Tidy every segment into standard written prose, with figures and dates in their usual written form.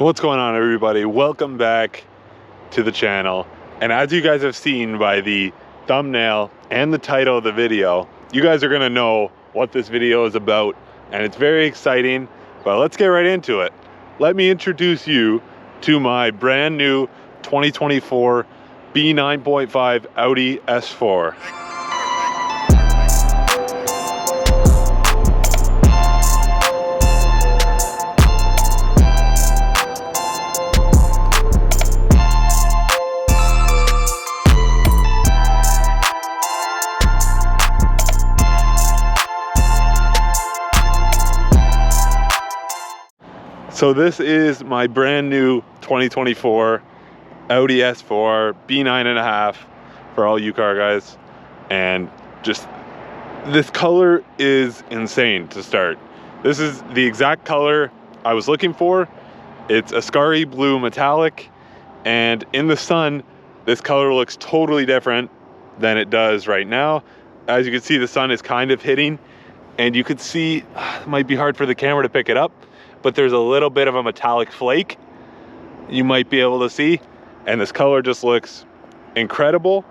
What's going on, everybody? Welcome back to the channel. And as you guys have seen by the thumbnail and the title of the video, you guys are gonna know what this video is about, and it's very exciting. But let's get right into it. Let me introduce you to my brand new 2024 B9.5 Audi S4. So this is my brand new 2024 Audi S4 B9.5 for all you car guys. And just this color is insane to start. This is the exact color I was looking for. It's Ascari Blue Metallic, and in the sun this color looks totally different than it does right now. As you can see, the sun is kind of hitting, and you could see, it might be hard for the camera to pick it up, but there's a little bit of a metallic flake you might be able to see, and this color just looks incredible.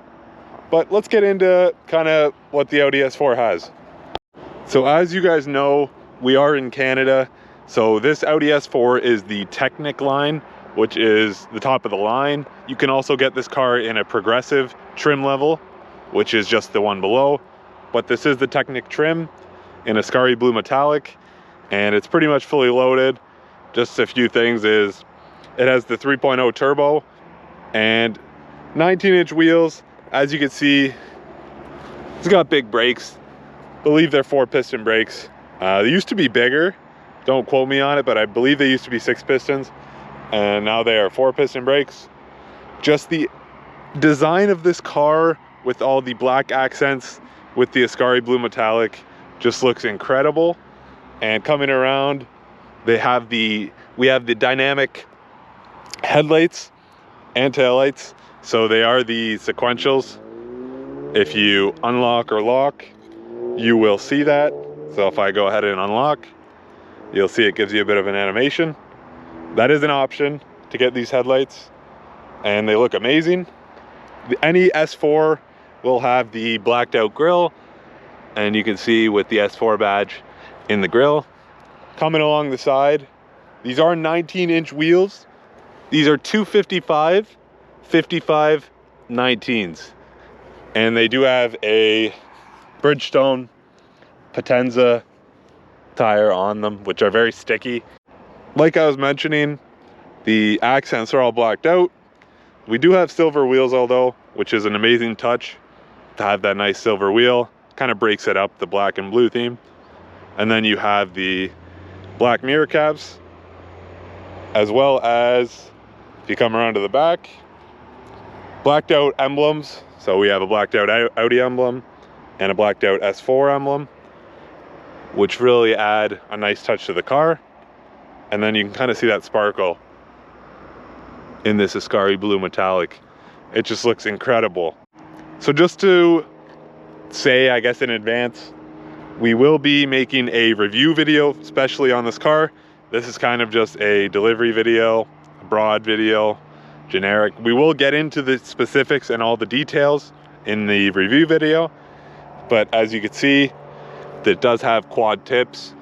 But let's get into kind of what the Audi S4 has. So as you guys know, we are in Canada, so this Audi S4 is the Technic line, which is the top of the line. You can also get this car in a progressive trim level, which is just the one below, but this is the Technic trim in Ascari Blue Metallic, and it's pretty much fully loaded. Just a few things is it has the 3.0 turbo and 19-inch wheels. As you can see, it's got big brakes. I believe they're 4-piston brakes. They used to be bigger, don't quote me on it, but I believe they used to be 6 pistons, and now they are 4-piston brakes. Just the design of this car with all the black accents with the Ascari Blue Metallic just looks incredible. And coming around, we have the dynamic headlights and taillights. So they are the sequentials. If you unlock or lock, you will see that. So if I go ahead and unlock, you'll see it gives you a bit of an animation. That is an option to get these headlights, and they look amazing. Any S4 will have the blacked out grille, and you can see with the S4 badge in the grille. Coming along the side, these are 19-inch wheels. These are 255 55 19s, and they do have a Bridgestone Potenza tire on them, which are very sticky. Like I was mentioning, the accents are all blacked out. We do have silver wheels, although, which is an amazing touch to have that nice silver wheel. Kind of breaks it up, the black and blue theme. And then you have the black mirror caps, as well as, if you come around to the back, blacked out emblems. So we have a blacked out Audi emblem and a blacked out S4 emblem, which really add a nice touch to the car. And then you can kind of see that sparkle in this Ascari Blue Metallic. It just looks incredible. So just to say, I guess in advance, we will be making a review video, especially on this car. This is kind of just a delivery video, a broad video, generic. We will get into the specifics and all the details in the review video, but as you can see, it does have quad tips.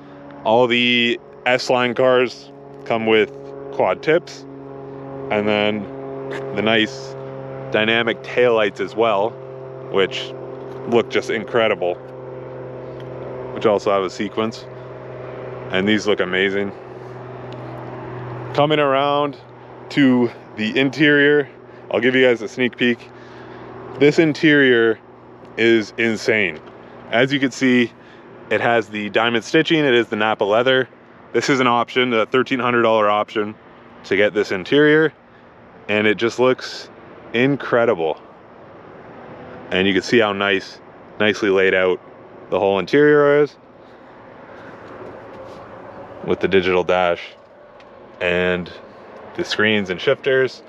All the S-Line cars come with quad tips, and then the nice dynamic taillights as well, which look just incredible, which also have a sequence, and these look amazing. Coming around to the interior, I'll give you guys a sneak peek. This interior is insane. As you can see, it has the diamond stitching. It is the Napa leather. This is an option, a $1,300 option to get this interior, and it just looks incredible. And you can see how nicely laid out the whole interior is, with the digital dash and the screens and shifters.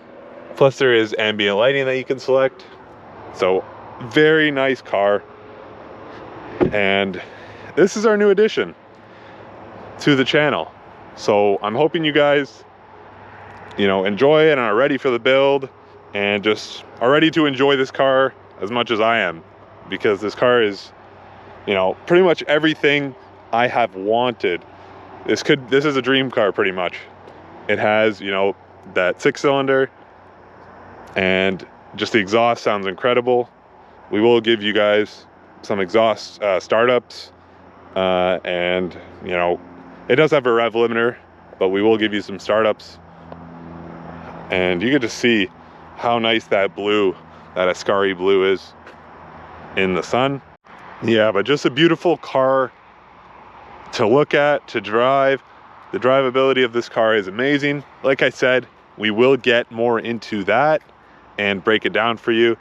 Plus there is ambient lighting that you can select. So very nice car. And this is our new addition to the channel. So I'm hoping you guys you know, enjoy it and are ready for the build and just are ready to enjoy this car as much as I am, because this car is, you know, pretty much everything I have wanted. This is a dream car pretty much. It has, you know, that 6-cylinder, and just the exhaust sounds incredible. We will give you guys some exhaust startups, and you know, it does have a rev limiter, but we will give you some startups. And you get to see how nice that blue, that Ascari blue is in the sun. Yeah, but just a beautiful car to look at, to drive. The drivability of this car is amazing. Like I said, we will get more into that and break it down for you.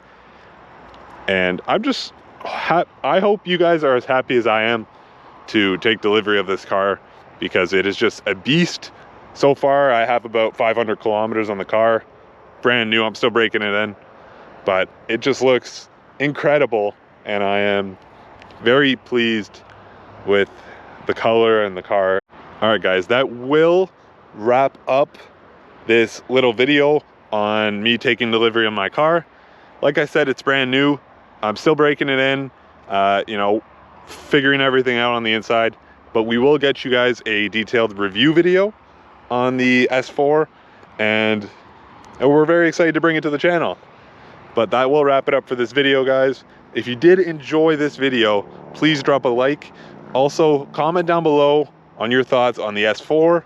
And I'm just, I hope you guys are as happy as I am to take delivery of this car, because it is just a beast. So far, I have about 500 kilometers on the car. Brand new, I'm still breaking it in. But it just looks incredible, and I am very pleased with the color and the car. All right, guys, that will wrap up this little video on me taking delivery of my car. Like I said, it's brand new. I'm still breaking it in, you know, figuring everything out on the inside, but we will get you guys a detailed review video on the S4, and we're very excited to bring it to the channel. But that will wrap it up for this video, guys. If you did enjoy this video, please drop a like. Also, comment down below on your thoughts on the S4,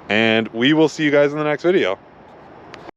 and we will see you guys in the next video.